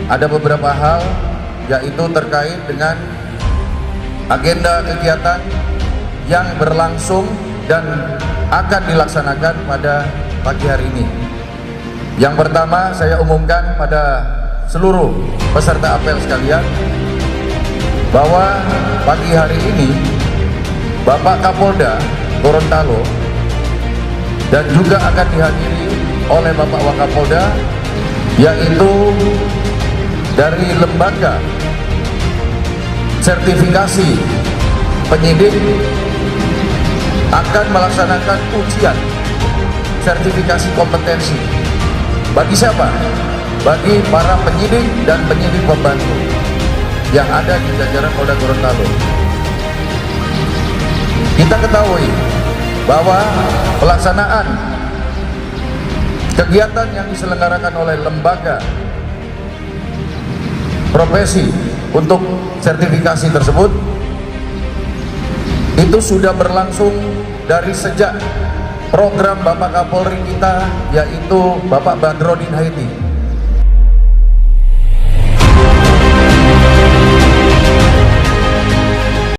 ada beberapa hal, yaitu terkait dengan agenda kegiatan yang berlangsung dan akan dilaksanakan pada pagi hari ini. Yang pertama, saya umumkan pada seluruh peserta apel sekalian bahwa pagi hari ini Bapak Kapolda Gorontalo dan juga akan dihadiri oleh Bapak Wakapolda, yaitu dari lembaga sertifikasi penyidik, akan melaksanakan ujian sertifikasi kompetensi. Bagi siapa? Bagi para penyidik dan penyidik pembantu yang ada di jajaran Polda Gorontalo. Kita ketahui bahwa pelaksanaan kegiatan yang diselenggarakan oleh lembaga profesi untuk sertifikasi tersebut itu sudah berlangsung dari sejak program Bapak Kapolri kita, yaitu Bapak Badrodin Haiti.